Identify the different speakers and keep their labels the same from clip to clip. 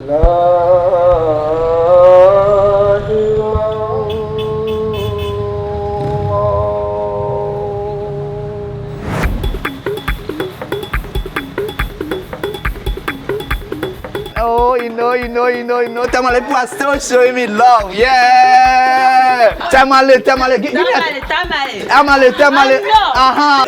Speaker 1: Oh, you know. Tamale people are still showing me love. Yeah. Tamale. Tamale.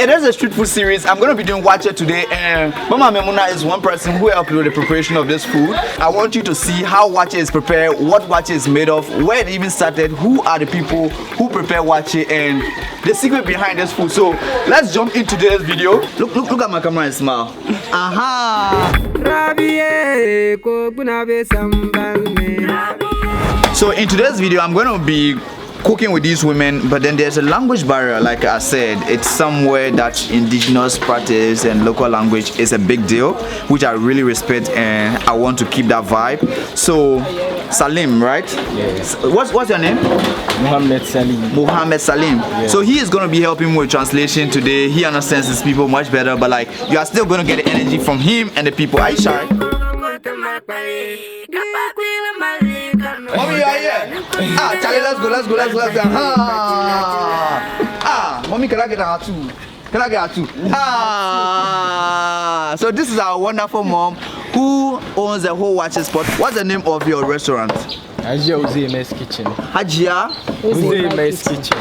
Speaker 1: It is a street food series. I'm going to be doing Waakye today. And Mama Memuna is one person who helped with the preparation of this food. I want you to see how Waakye is prepared, what Waakye is made of, where it even started, who are the people who prepare Waakye, and the secret behind this food. So let's jump into today's video. Look at my camera and smile. So in today's video, I'm going to be cooking with these women, but then there's a language barrier. Like I said, it's somewhere that indigenous practice and local language is a big deal, which I really respect, and I want to keep that vibe. So Salim, right?
Speaker 2: Yes.
Speaker 1: What's your name?
Speaker 2: Mohammed Salim.
Speaker 1: Mohammed Salim.
Speaker 2: Yes.
Speaker 1: So he is going to be helping me with translation today. He understands his people much better, but like you are still going to get the energy from him and the people. Are you shy? Mommy, you are here. Charlie, let's go. Mommy, can I get her too? So this is our wonderful mom who owns the whole Waakye spot. What's the name of your restaurant?
Speaker 2: Hajia Uzeme's Kitchen.
Speaker 1: Hajia
Speaker 2: Uzeme's Kitchen.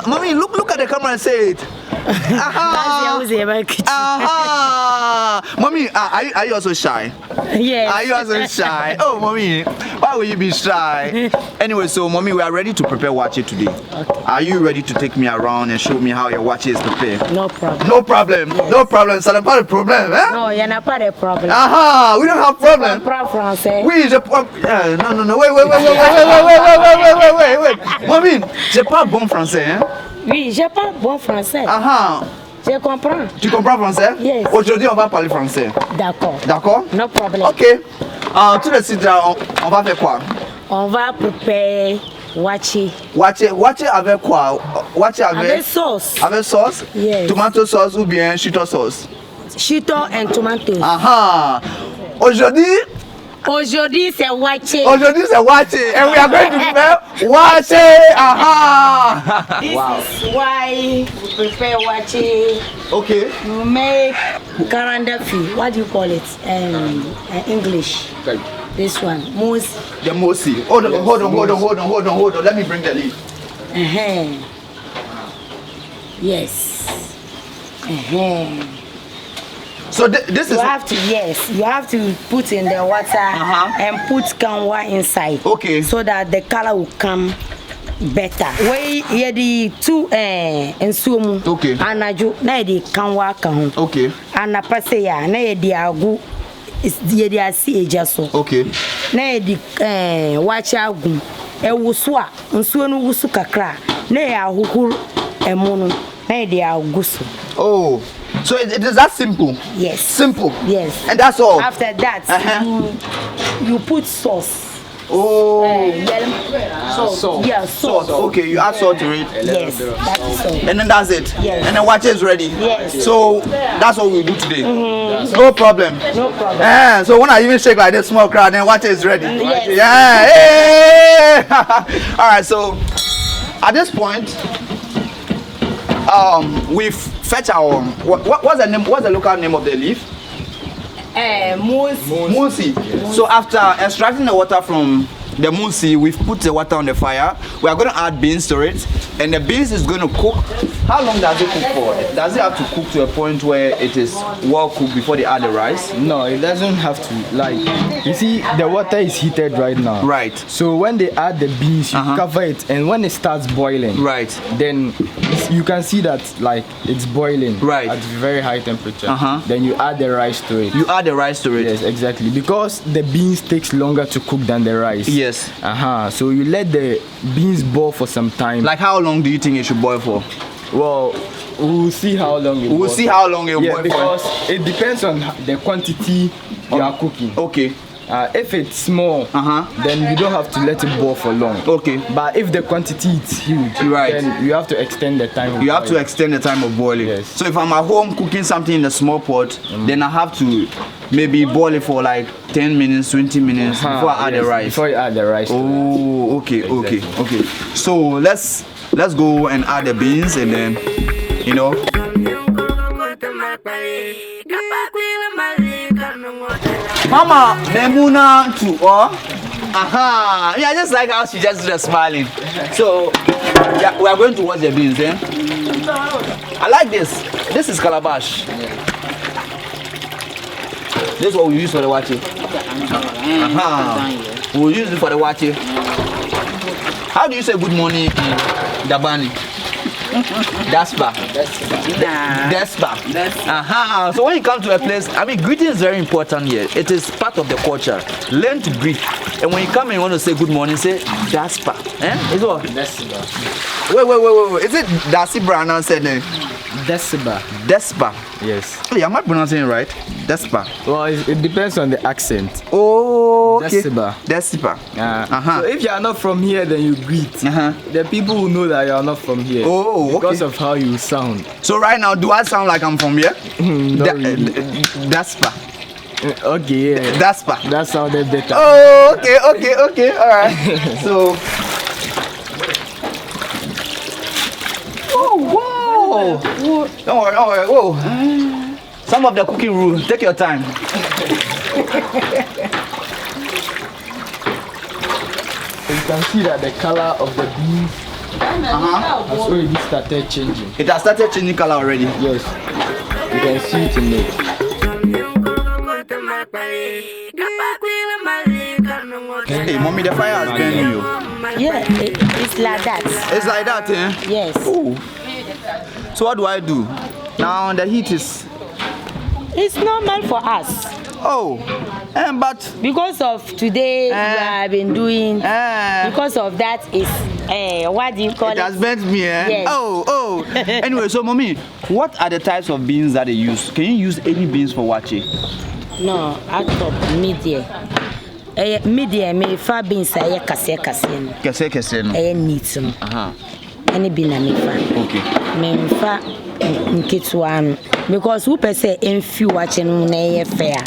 Speaker 1: Mommy, look at the camera and say it. Mommy, are you also shy?
Speaker 3: Yes.
Speaker 1: Are you also shy? Oh, mommy, why will you be shy? Anyway, so mommy, we are ready to prepare Waakye today.
Speaker 3: Okay.
Speaker 1: Are you ready to take me around and show me how your Waakye is prepared?
Speaker 3: No problem.
Speaker 1: No problem. Yes. No problem. Ça n'est pas le problème, hein?
Speaker 3: No, you're not part of the problem.
Speaker 1: We don't have problem.
Speaker 3: Français.
Speaker 1: Oui, je prends. No. Wait. Mommy, je parle bon français, hein?
Speaker 3: Oui, je parle bon français. Je comprends.
Speaker 1: Tu comprends français?
Speaker 3: Yes.
Speaker 1: Aujourd'hui, on va parler français. D'accord?
Speaker 3: No problem.
Speaker 1: Ok. Tout de suite, on va faire quoi?
Speaker 3: On va préparer Waakye.
Speaker 1: Waakye avec quoi? Waakye
Speaker 3: avec sauce.
Speaker 1: Avec sauce?
Speaker 3: Yes.
Speaker 1: Tomato sauce ou bien shito sauce?
Speaker 3: Shito and tomatoes. Aujourd'hui, c'est Waakye.
Speaker 1: And we are going to prepare Waakye.
Speaker 3: This is why we prepare Waakye.
Speaker 1: Okay.
Speaker 3: We make karandafi. What do you call it? English.
Speaker 1: Okay.
Speaker 3: This one, moose.
Speaker 1: The mosi. Hold on. Let me bring the leaf.
Speaker 3: Yes.
Speaker 1: So this is.
Speaker 3: You have to put in the water and put kanwa inside.
Speaker 1: Okay.
Speaker 3: So that the color will come better. We the two ensumu.
Speaker 1: Okay.
Speaker 3: Anaju na the kanwa kan.
Speaker 1: Okay.
Speaker 3: Anapase ya na the agu is the asi ejaso.
Speaker 1: Okay.
Speaker 3: Na the Waakye agu ewusu a nsuo no wusu kakra na ya ahukuru emunu na the agusu.
Speaker 1: Oh. So it is that simple?
Speaker 3: Yes.
Speaker 1: Simple?
Speaker 3: Yes.
Speaker 1: And that's all?
Speaker 3: After that, you put sauce.
Speaker 1: Oh.
Speaker 3: Sauce. Yeah, sauce.
Speaker 1: Okay, you add salt to it?
Speaker 3: Yes, that is all.
Speaker 1: And then that's it?
Speaker 3: Yes.
Speaker 1: And then Waakye is ready?
Speaker 3: Yes.
Speaker 1: So that's what we do today? No problem?
Speaker 3: No problem.
Speaker 1: So when I even shake like this small crowd, then Waakye is ready?
Speaker 3: Yes.
Speaker 1: Yeah. Alright, so at this point, we've fetch our what's the local name of the leaf? Musi. Yes. So after extracting the water from the musi, we've put the water on the fire. We are going to add beans to it, and the beans is going to cook. How long does it cook for? Does it have to cook to a point where it is well cooked before they add the rice?
Speaker 2: No, it doesn't have to. Like, you see, the water is heated right now.
Speaker 1: Right.
Speaker 2: So when they add the beans, you cover it, and when it starts boiling,
Speaker 1: right,
Speaker 2: then you can see that like it's boiling,
Speaker 1: right,
Speaker 2: at very high temperature. Then you add the rice to it.
Speaker 1: Yes,
Speaker 2: exactly, because the beans takes longer to cook than the rice.
Speaker 1: Yes.
Speaker 2: So you let the beans boil for some time.
Speaker 1: Like how long do you think it should boil for?
Speaker 2: Well, we'll see how long it boils.
Speaker 1: How long it boils
Speaker 2: because it depends on the quantity you are cooking.
Speaker 1: Okay.
Speaker 2: If it's small, then you don't have to let it boil for long.
Speaker 1: Okay.
Speaker 2: But if the quantity is huge, then you have to extend the time.
Speaker 1: You have to extend the time of boiling.
Speaker 2: Yes.
Speaker 1: So if I'm at home cooking something in a small pot, then I have to maybe boil it for like 10 minutes, 20 minutes before I add the rice.
Speaker 2: Before you add the rice.
Speaker 1: Oh, okay, okay, okay. So let's go and add the beans and then, you know. Mama, Memuna too, aha. Yeah, I just like how she just smiling. So yeah, we are going to watch the beans then. I like this. This is calabash. This is what we use for the waakye. We'll use it for the waakye. How do you say good morning in Dabani? Despa. So when you come to a place, I mean, greeting is very important here. It is part of the culture. Learn to greet. And when you come and you want to say good morning, say Despa. Is what?
Speaker 2: Despa.
Speaker 1: Wait. Is it Dasi Brana said name? Despa.
Speaker 2: Yes.
Speaker 1: Hey, am I pronouncing it right? Despa.
Speaker 2: Well, it depends on the accent.
Speaker 1: Oh, okay.
Speaker 2: Despa. So if you are not from here, then you greet. The people will know that you are not from here.
Speaker 1: Oh, okay.
Speaker 2: Because of how you sound.
Speaker 1: So right now, do I sound like I'm from here?
Speaker 2: Not really.
Speaker 1: Despa.
Speaker 2: Okay, yeah.
Speaker 1: Despa.
Speaker 2: That sounded better.
Speaker 1: Oh, okay. All right. So. Oh, wow. Don't worry. Whoa. Some of the cooking rules. Take your time.
Speaker 2: You can see that the color of the beans has already started changing.
Speaker 1: It has started changing color already.
Speaker 2: Yes. You can see it in it.
Speaker 1: Hey, mommy, the fire has burned you.
Speaker 3: Yeah, it's like that.
Speaker 1: It's like that, eh?
Speaker 3: Yes.
Speaker 1: Ooh. So what do I do? Now the heat is...
Speaker 3: It's normal for us.
Speaker 1: Oh, but...
Speaker 3: Because of today, we have been doing... Because of that, is what do you call it?
Speaker 1: It has burnt me, eh?
Speaker 3: Yes.
Speaker 1: Oh. Anyway, so mommy, what are the types of beans that they use? Can you use any beans for waakye?
Speaker 3: No, out of medium. Medium, me fa beans aye kase no.
Speaker 1: Kese no.
Speaker 3: Neat no. Any bean na me fa.
Speaker 1: Okay.
Speaker 3: Me fa nketwa no. Because who per se enfi waakye no na ye fair.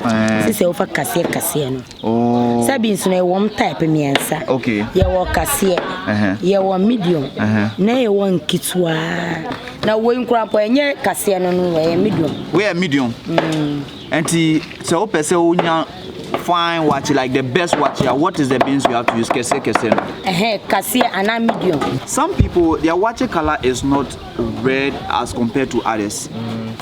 Speaker 3: Say wo fa kase no.
Speaker 1: Oh.
Speaker 3: Say beans no one type miensa.
Speaker 1: Okay.
Speaker 3: Ye wo kase. Ye wo medium. Na ye wo nketwa. Na wo nkura po enye kase no we medium.
Speaker 1: We are medium. And so per se unya fine waakye, like the best waakye, what is the beans you have to use? Kese no.
Speaker 3: Kase and medium.
Speaker 1: Some people, their waakye color is not red as compared to others.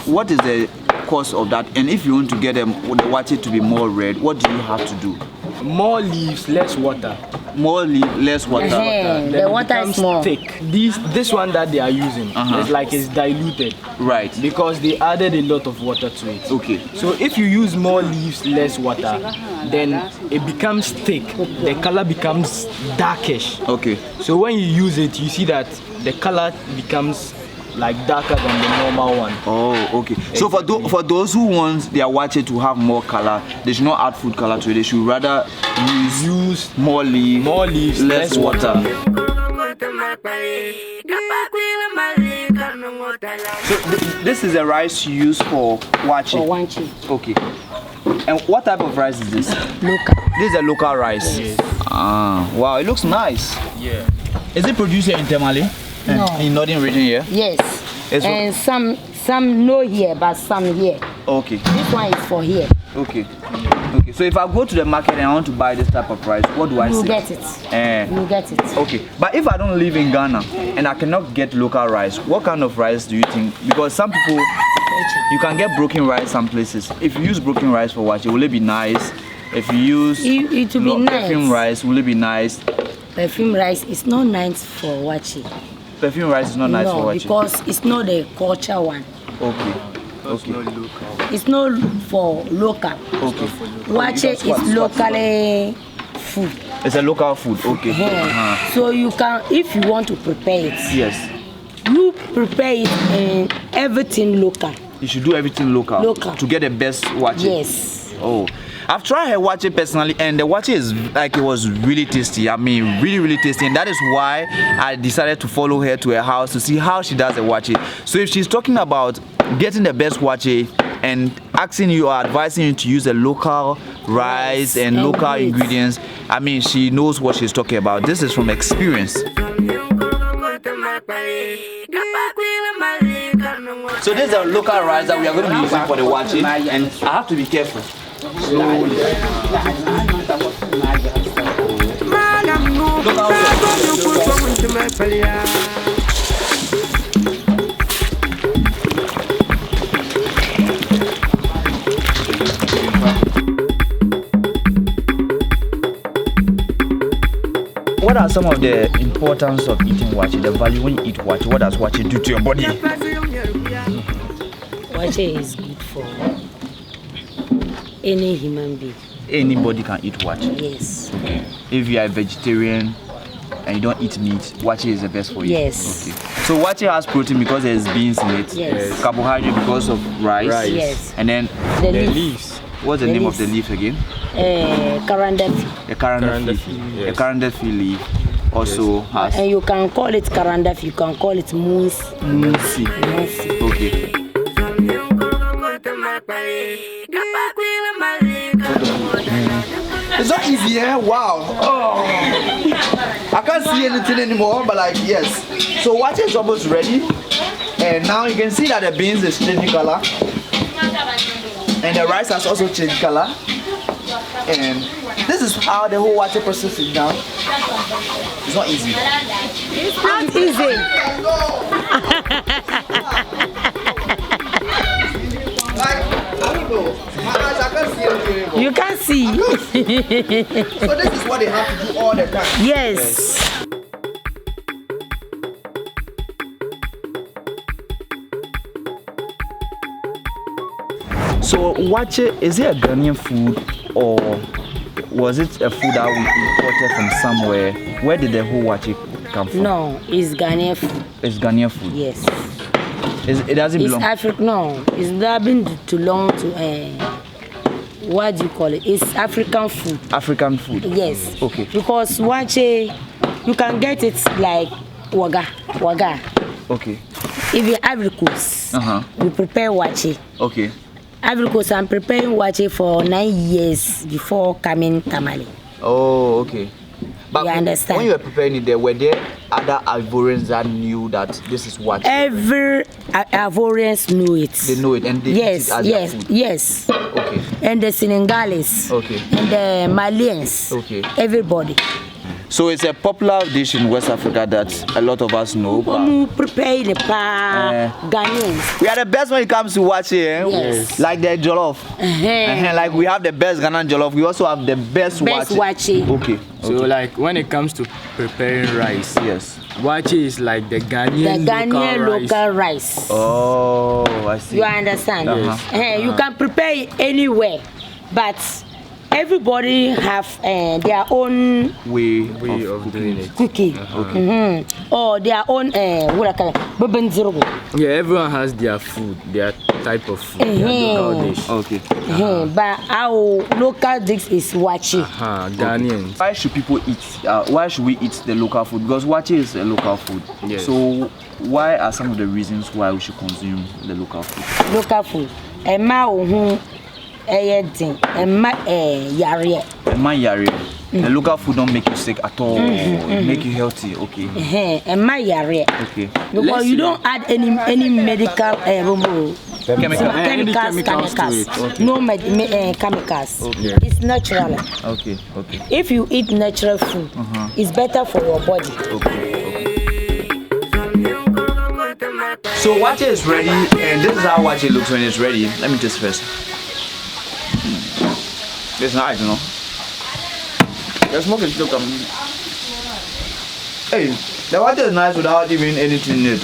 Speaker 1: What is the cause of that? And if you want to get the waakye to be more red, what do you have to do?
Speaker 2: More leaves, less water.
Speaker 1: More leaf, less water.
Speaker 3: The water is more
Speaker 2: thick. This one that they are using is like it's diluted.
Speaker 1: Right.
Speaker 2: Because they added a lot of water to it.
Speaker 1: Okay.
Speaker 2: So if you use more leaves, less water, then it becomes thick. The color becomes darkish.
Speaker 1: Okay.
Speaker 2: So when you use it, you see that the color becomes like darker than the normal one.
Speaker 1: Oh, okay. So for those who want their waakye to have more color, they should not add food color to it. They should rather use more leaves, less water. So this is a rice you use for waakye.
Speaker 3: for waakye.
Speaker 1: Okay. And what type of rice is this?
Speaker 3: Local.
Speaker 1: This is a local rice.
Speaker 2: Yes.
Speaker 1: Wow, it looks nice.
Speaker 2: Yeah.
Speaker 1: Is it produced here in Tamale?
Speaker 3: No.
Speaker 1: In northern region here?
Speaker 3: Yes.
Speaker 1: It's
Speaker 3: and some no here, but some here.
Speaker 1: Okay.
Speaker 3: This one is for here.
Speaker 1: Okay. So if I go to the market and I want to buy this type of rice, what do I
Speaker 3: You
Speaker 1: say?
Speaker 3: get it. You get it.
Speaker 1: Okay. But if I don't live in Ghana and I cannot get local rice, what kind of rice do you think? Because some people, you can get broken rice some places. If you use broken rice for waakye, will it be nice? If you use
Speaker 3: it will be nice.
Speaker 1: perfume rice, will it be nice?
Speaker 3: Perfume rice is not nice for waakye.
Speaker 1: Perfume rice is not nice for waakye.
Speaker 3: Because it's not the culture one.
Speaker 1: Okay.
Speaker 3: It's not for local.
Speaker 1: Okay.
Speaker 3: Waakye is locally food.
Speaker 1: It's a local food. Okay.
Speaker 3: So you can, if you want to prepare it.
Speaker 1: Yes.
Speaker 3: You prepare it and everything local.
Speaker 1: You should do everything local.
Speaker 3: Local.
Speaker 1: To get the best waakye.
Speaker 3: Yes.
Speaker 1: Oh, I've tried her waakye personally, and the waakye is like it was really tasty. I mean, really tasty, and that is why I decided to follow her to her house to see how she does the waakye. So if she's talking about getting the best waakye and asking you or advising you to use a local rice and local ingredients, I mean, she knows what she's talking about. This is from experience. So this is a local rice that we are going to be using for the waakye, and I have to be careful. Slowly. What are some of the importance of eating waakye, the value when you eat waakye? What does waakye do to your body?
Speaker 3: Waakye is good for any human being.
Speaker 1: Anybody can eat waakye?
Speaker 3: Yes.
Speaker 1: Okay. If you are a vegetarian and you don't eat meat, waakye is the best for you?
Speaker 3: Yes.
Speaker 1: Okay. So waakye has protein because there's beans in it.
Speaker 3: Yes.
Speaker 1: Carbohydrate because of rice.
Speaker 3: Yes.
Speaker 1: And then
Speaker 3: The
Speaker 2: leaves.
Speaker 1: what's the name of the leaf again?
Speaker 3: Karandafi.
Speaker 1: The carandafi.
Speaker 2: Yes.
Speaker 1: The carandafi leaf also has.
Speaker 3: And you can call it karandafi, you can call it moose.
Speaker 1: Moose. Okay. It's not easy, eh? Wow. Oh. I can't see anything anymore, but like, yes. So waakye is almost ready. And now you can see that the beans is changing color. And the rice has also changed color. And this is how the whole waakye process is done. It's not easy.
Speaker 3: It's not easy.
Speaker 1: Like, I don't know. My eyes, I can't see anything anymore.
Speaker 3: You can see.
Speaker 1: So this is what they have to do all the time.
Speaker 3: Yes.
Speaker 1: So waakye, is it a Ghanaian food or was it a food that we imported from somewhere? Where did the whole waakye come from?
Speaker 3: No, it's Ghanaian food.
Speaker 1: It's Ghanaian food.
Speaker 3: Yes.
Speaker 1: It doesn't belong.
Speaker 3: It's African. No, it's not been too long to. What do you call it? It's African food.
Speaker 1: African food.
Speaker 3: Yes.
Speaker 1: Okay.
Speaker 3: Because waakye, you can get it like waga.
Speaker 1: Okay.
Speaker 3: If you Ivory Coast, we prepare waakye.
Speaker 1: Okay.
Speaker 3: Ivory Coast, I'm preparing waakye for 9 years before coming Tamale.
Speaker 1: Oh, okay. But
Speaker 3: You understand?
Speaker 1: when you were preparing it, were there other Ivorians that knew that this is waakye?
Speaker 3: Every Ivorians know it.
Speaker 1: They know it and they eat it as their food.
Speaker 3: Yes.
Speaker 1: Okay.
Speaker 3: And the Senegalese.
Speaker 1: Okay.
Speaker 3: And the Malians.
Speaker 1: Okay.
Speaker 3: Everybody.
Speaker 1: So it's a popular dish in West Africa that a lot of us know.
Speaker 3: Prepare the Ghanaians.
Speaker 1: We are the best when it comes to waakye, eh?
Speaker 3: Yes.
Speaker 1: Like the jollof. Like we have the best Ghanaian jollof. We also have the best waakye. Okay.
Speaker 2: So like when it comes to preparing rice,
Speaker 1: Yes.
Speaker 2: waakye is like the Ghanaian,
Speaker 3: Local rice.
Speaker 1: Oh, I see.
Speaker 3: You understand?
Speaker 1: Yes.
Speaker 3: You can prepare it anywhere, but everybody have their own
Speaker 1: way
Speaker 2: of doing it.
Speaker 3: cooking. Or their own what I call it,
Speaker 2: Yeah, everyone has their food, their type of food, their local dish.
Speaker 1: Okay.
Speaker 3: But our local dish is waakye.
Speaker 2: Ghanaian.
Speaker 1: Why should people eat? Why should we eat the local food? Because waakye is a local food.
Speaker 2: Yes.
Speaker 1: So why are some of the reasons why we should consume the local food?
Speaker 3: Local food. Yare.
Speaker 1: The local food don't make you sick at all. It make you healthy. Okay.
Speaker 3: Yare.
Speaker 1: Okay.
Speaker 3: Because you don't add any medical chemicals.
Speaker 2: Okay.
Speaker 3: No chemicals.
Speaker 1: Okay.
Speaker 3: It's natural.
Speaker 1: Okay.
Speaker 3: If you eat natural food, it's better for your body.
Speaker 1: Okay. So waakye is ready, and this is how waakye looks when it's ready. Let me taste first. It's nice, you know. The smoke is still coming. Hey, the waakye is nice without even anything in it.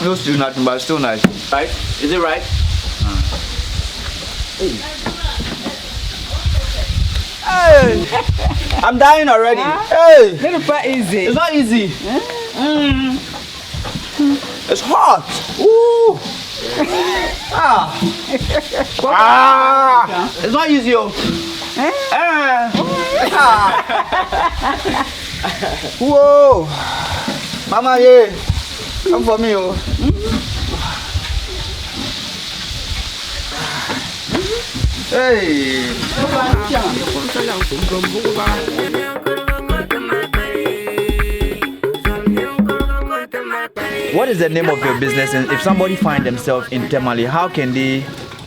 Speaker 1: No still nothing, but still nice. Right? Is it right? Hey! I'm dying already. Hey!
Speaker 3: Easy.
Speaker 1: It's not easy. It's hot. Ooh. It's not easy, oh. Whoa. Mama, yeah. Come for me, oh. Hey. What is the name of your business? And if somebody find themselves in Tamale, how can they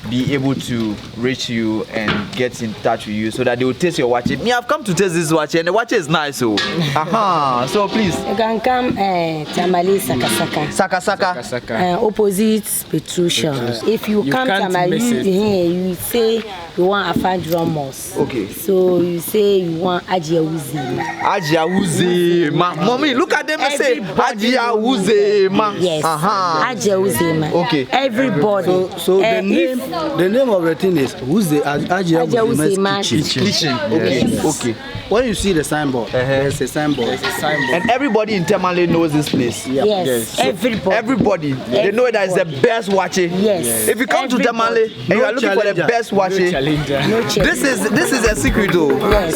Speaker 1: be able to reach you and get in touch with you so that they will taste your waakye? Me, I've come to taste this waakye, and the waakye is nice, so. So please.
Speaker 3: You can come Tamale Sakasaka.
Speaker 1: Sakasaka.
Speaker 3: Opposite Petrusha. If you come Tamale, you say you want Afan Drummers.
Speaker 1: Okay.
Speaker 3: So you say you want Ajiawuzi.
Speaker 1: Ajiawuzi. Mommy, look at them and say Ajiawuzi.
Speaker 3: Yes. Ajiawuzi.
Speaker 1: Okay.
Speaker 3: Everybody.
Speaker 4: So the name of the thing is Ajiawuzi's kitchen.
Speaker 1: Okay.
Speaker 4: When you see the signboard, there's a signboard.
Speaker 1: And everybody in Tamale knows this place.
Speaker 3: Yes. Everybody.
Speaker 1: They know that it's the best waakye.
Speaker 3: Yes.
Speaker 1: If you come to Tamale and you are looking for the best waakye, this is a secret, though.
Speaker 3: Yes.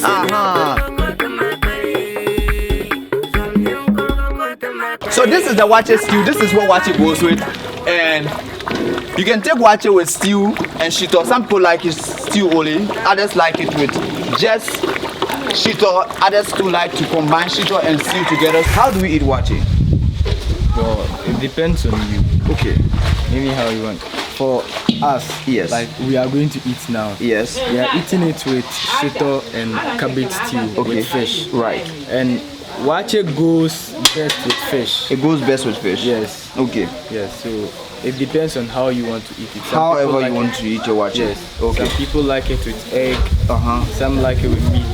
Speaker 1: So this is the waakye stew. This is what waakye goes with, and you can take waakye with stew and shito. Some people like it stew only, others like it with just shito. Others too like to combine shito and stew together. How do we eat waakye?
Speaker 2: Well, it depends on you.
Speaker 1: Okay.
Speaker 2: Maybe how you want. For us,
Speaker 1: Yes.
Speaker 2: like we are going to eat now.
Speaker 1: Yes.
Speaker 2: We are eating it with shito and cabbage stew with fish.
Speaker 1: Right.
Speaker 2: And waakye goes best with fish.
Speaker 1: It goes best with fish.
Speaker 2: Yes.
Speaker 1: Okay.
Speaker 2: Yes. So it depends on how you want to eat it. Some
Speaker 1: However
Speaker 2: people
Speaker 1: you
Speaker 2: like
Speaker 1: want
Speaker 2: it-
Speaker 1: to eat your waakye.
Speaker 2: Yes.
Speaker 1: Okay.
Speaker 2: Some people like it with egg. Some like it with meat.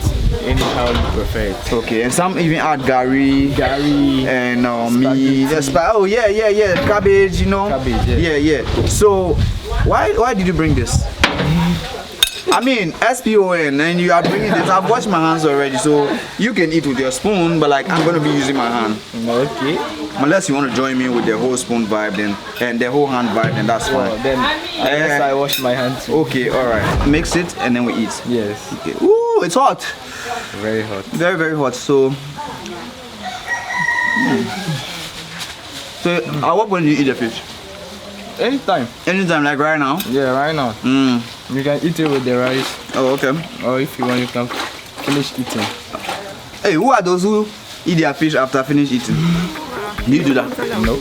Speaker 2: Anyhow you prefer it.
Speaker 1: Okay. And some even add gari.
Speaker 2: Gari
Speaker 1: And meat. Oh yeah. Cabbage, you know.
Speaker 2: Cabbage,
Speaker 1: Yeah. So why did you bring this? I mean, SPON, and you are bringing this. I've washed my hands already, so you can eat with your spoon, but like I'm gonna be using my hand.
Speaker 2: Okay.
Speaker 1: Unless you want to join me with the whole spoon vibe, then and the whole hand vibe, then that's
Speaker 2: Well,
Speaker 1: fine.
Speaker 2: then I guess I wash my hands too.
Speaker 1: Okay, all right. Mix it and then we eat.
Speaker 2: Yes.
Speaker 1: Okay. Ooh, it's hot.
Speaker 2: Very hot.
Speaker 1: Very, very hot. So, at what point do you eat the fish?
Speaker 2: Anytime.
Speaker 1: Anytime, like right now.
Speaker 2: Yeah, right now. You can eat it with the rice,
Speaker 1: Oh, okay.
Speaker 2: or if you want, you can finish eating.
Speaker 1: Hey, who are those who eat their fish after finish eating? Do you do that?
Speaker 2: No.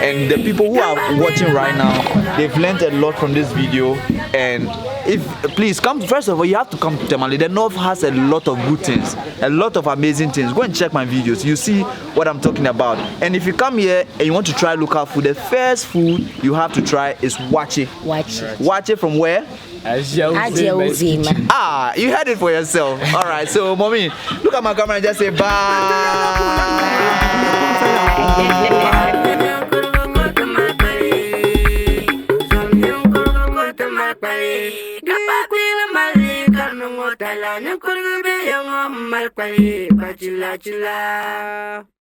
Speaker 1: And the people who are watching right now, they've learned a lot from this video. And if please come, first of all, you have to come to Tamale. The North has a lot of good things, a lot of amazing things. Go and check my videos, you see what I'm talking about. And if you come here and you want to try local food, the first food you have to try is waakye. Waakye from where?
Speaker 3: Ajiawuzi.
Speaker 1: You heard it for yourself. All right, so mommy, look at my camera and just say bye.
Speaker 5: Yang